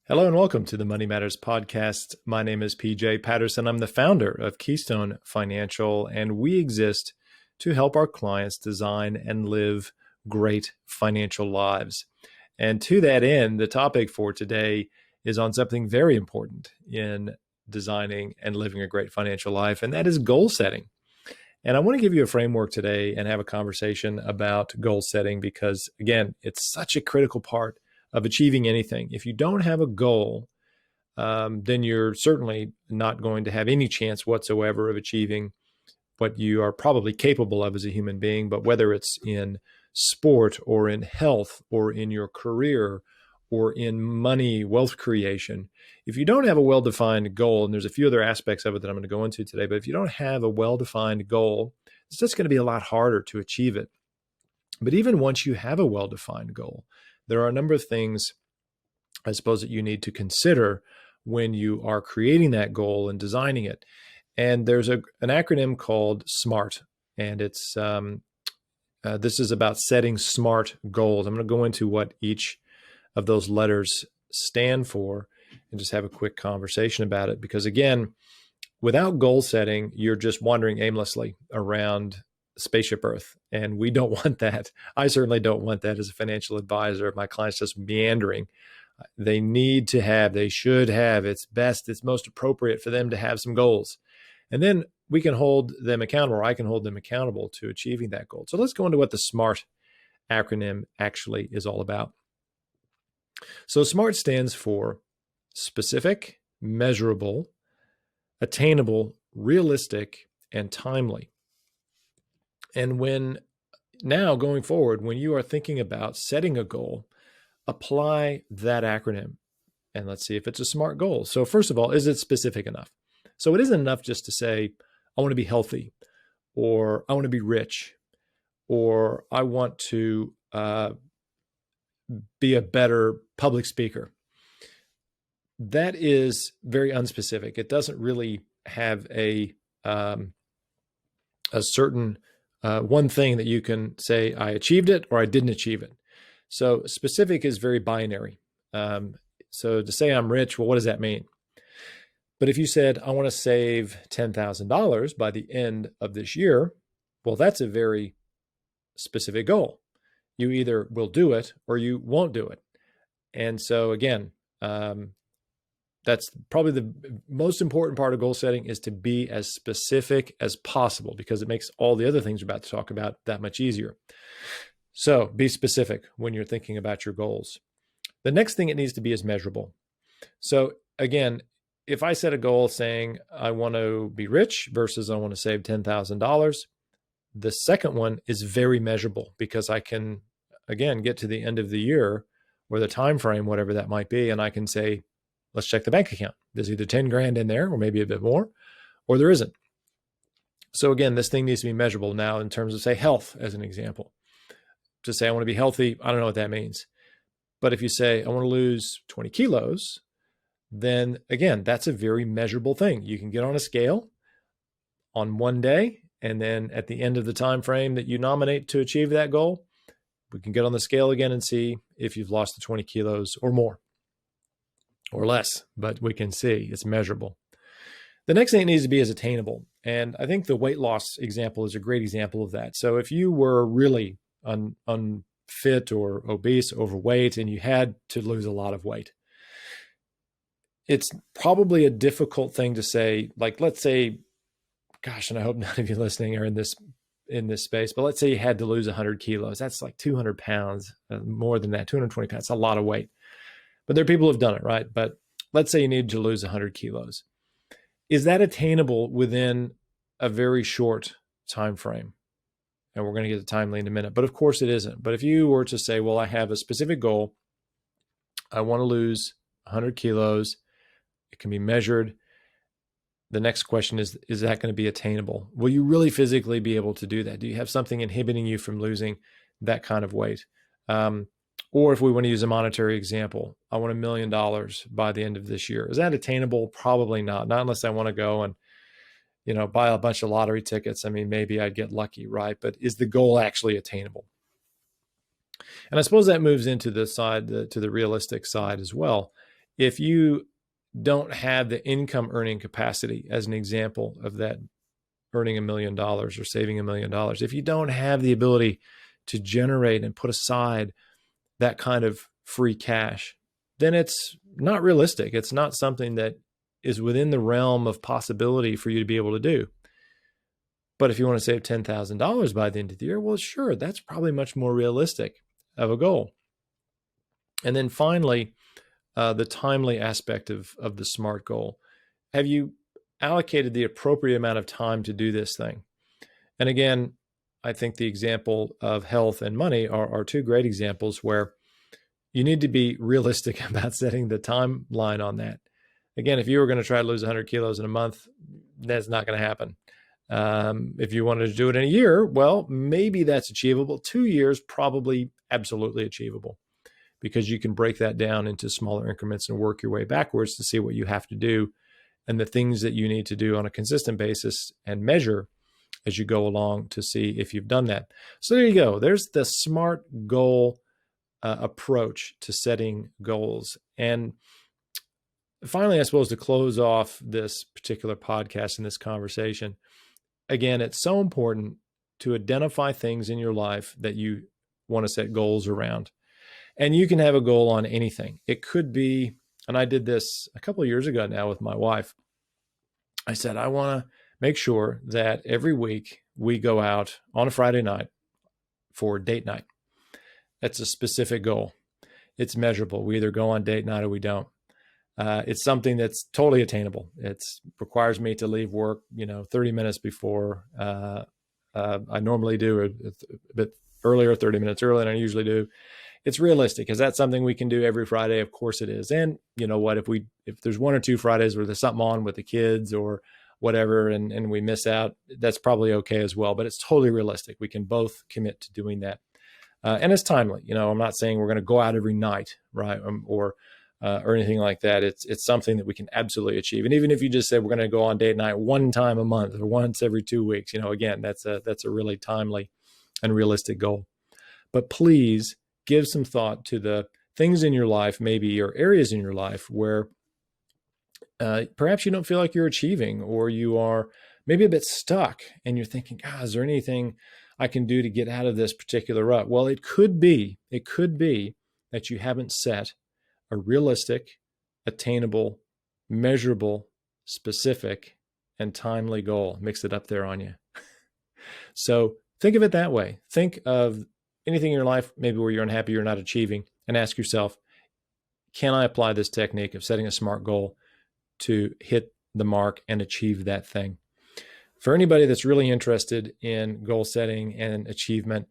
Hello and welcome to the Money Matters podcast. My name is PJ Patterson. I'm the founder of Keystone Financial, and we exist to help our clients design and live great financial lives. And to that end, the topic for today is on something very important in designing and living a great financial life, and that is goal setting. And I want to give you a framework today and have a conversation about goal setting because, again, it's such a critical part of achieving anything. If you don't have a goal, then you're certainly not going to have any chance whatsoever of achieving what you are probably capable of as a human being. But whether it's in sport or in health or in your career or in money, wealth creation, if you don't have a well-defined goal, and there's a few other aspects of it that I'm going to go into today, but if you don't have a well-defined goal, it's just going to be a lot harder to achieve it. But even once you have a well-defined goal, there are a number of things, I suppose, that you need to consider when you are creating that goal and designing it. And there's an acronym called SMART, and it's this is about setting SMART goals. I'm going to go into what each of those letters stand for and just have a quick conversation about it. Because again, without goal setting, you're just wandering aimlessly around spaceship Earth, and we don't want that. I certainly don't want that as a financial advisor. My clients just meandering. They should have, it's best, it's most appropriate for them to have some goals. And then we can hold them accountable, or I can hold them accountable to achieving that goal. So let's go into what the SMART acronym actually is all about. So SMART stands for specific, measurable, attainable, realistic, and timely. And going forward, when you are thinking about setting a goal, apply that acronym. And let's see if it's a SMART goal. So first of all, is it specific enough? So it isn't enough just to say, I want to be healthy, or I want to be rich, or I want to be a better public speaker. That is very unspecific. It doesn't really have a certain one thing that you can say, I achieved it or I didn't achieve it. So specific is very binary. So to say I'm rich, well, what does that mean? But if you said, I want to save $10,000 by the end of this year, well, that's a very specific goal. You either will do it or you won't do it. And so again, that's probably the most important part of goal setting, is to be as specific as possible, because it makes all the other things we're about to talk about that much easier. So be specific when you're thinking about your goals. The next thing it needs to be is measurable. So again, if I set a goal saying I want to be rich versus I want to save $10,000, the second one is very measurable, because I can, again, get to the end of the year or the time frame, whatever that might be, and I can say, let's check the bank account. There's either 10 grand in there, or maybe a bit more, or there isn't. So again, this thing needs to be measurable. Now, in terms of, say, health, as an example, to say I want to be healthy, I don't know what that means. But if you say I want to lose 20 kilos, then again, that's a very measurable thing. You can get on a scale on one day, and then at the end of the time frame that you nominate to achieve that goal, we can get on the scale again and see if you've lost the 20 kilos or more or less, but we can see it's measurable. The next thing it needs to be is attainable. And I think the weight loss example is a great example of that. So if you were really unfit or obese, overweight, and you had to lose a lot of weight, it's probably a difficult thing to say, like, let's say, gosh, and I hope none of you listening are in this space, but let's say you had to lose 100 kilos. That's like 200 pounds, more than that, 220 pounds. That's a lot of weight. But there are people who've done it, right? But let's say you need to lose 100 kilos. Is that attainable within a very short time frame? And we're going to get to timely in a minute, but of course it isn't. But if you were to say, well, I have a specific goal, I want to lose 100 kilos, it can be measured. The next question is that going to be attainable? Will you really physically be able to do that? Do you have something inhibiting you from losing that kind of weight? Or if we want to use a monetary example, I want $1 million by the end of this year. Is that attainable? Probably not. Not unless I want to go and, buy a bunch of lottery tickets. I mean, maybe I'd get lucky, right? But is the goal actually attainable? And I suppose that moves into the side, to the realistic side as well. If you don't have the income earning capacity, as an example of that, earning $1 million or saving $1 million, if you don't have the ability to generate and put aside that kind of free cash, then it's not realistic. It's not something that is within the realm of possibility for you to be able to do. But if you want to save $10,000 by the end of the year, well, sure, that's probably much more realistic of a goal. And then finally, the timely aspect of the SMART goal. Have you allocated the appropriate amount of time to do this thing? And again, I think the example of health and money are two great examples where you need to be realistic about setting the timeline on that. Again, if you were going to try to lose 100 kilos in a month, that's not going to happen. If you wanted to do it in a year, well, maybe that's achievable. 2 years, probably absolutely achievable, because you can break that down into smaller increments and work your way backwards to see what you have to do and the things that you need to do on a consistent basis and measure as you go along to see if you've done that. So there you go. There's the SMART goal approach to setting goals. And finally, I suppose, to close off this particular podcast and this conversation, again, it's so important to identify things in your life that you want to set goals around. And you can have a goal on anything. It could be, and I did this a couple of years ago now with my wife. I said, I want to make sure that every week we go out on a Friday night for date night. That's a specific goal. It's measurable. We either go on date night or we don't. It's something that's totally attainable. It requires me to leave work, 30 minutes before. I normally do a bit earlier, 30 minutes earlier than I usually do. It's realistic. Is that something we can do every Friday? Of course it is. And you know what, if there's 1 or 2 Fridays where there's something on with the kids or whatever, and we miss out, that's probably okay as well. But it's totally realistic. We can both commit to doing that. And it's timely. I'm not saying we're going to go out every night, right? Or anything like that. It's something that we can absolutely achieve. And even if you just said we're going to go on date night 1 time a month or once every 2 weeks, again, that's a really timely and realistic goal. But please give some thought to the things in your life, maybe, or areas in your life where perhaps you don't feel like you're achieving, or you are maybe a bit stuck and you're thinking, is there anything I can do to get out of this particular rut? Well, it could be that you haven't set a realistic, attainable, measurable, specific, and timely goal. Mix it up there on you. So think of it that way. Think of anything in your life, maybe where you're unhappy, you're not achieving, and ask yourself, can I apply this technique of setting a SMART goal to hit the mark and achieve that thing? For anybody that's really interested in goal setting and achievement,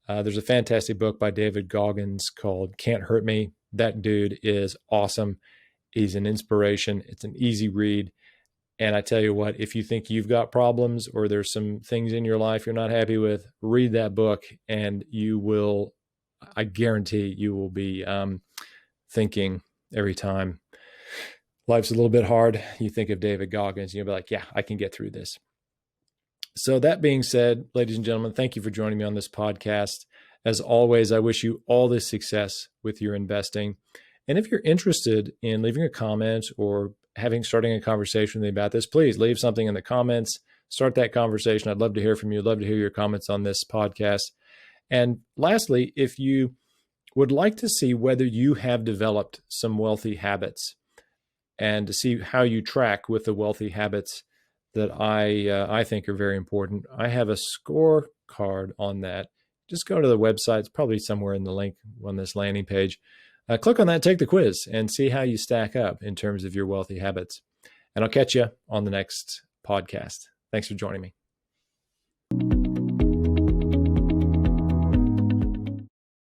there's a fantastic book by David Goggins called Can't Hurt Me. That dude is awesome. He's an inspiration. It's an easy read. And I tell you what, if you think you've got problems or there's some things in your life you're not happy with, read that book and you will, I guarantee you will be thinking every time life's a little bit hard, you think of David Goggins and you'll be like, yeah, I can get through this. So that being said, ladies and gentlemen, thank you for joining me on this podcast. As always, I wish you all the success with your investing. And if you're interested in leaving a comment or starting a conversation with me about this, please leave something in the comments. Start that conversation. I'd love to hear from you. I'd love to hear your comments on this podcast. And lastly, if you would like to see whether you have developed some wealthy habits and to see how you track with the wealthy habits that I think are very important, I have a scorecard on that. Just go to the website. It's probably somewhere in the link on this landing page. Click on that, take the quiz, and see how you stack up in terms of your wealthy habits. And I'll catch you on the next podcast. Thanks for joining me.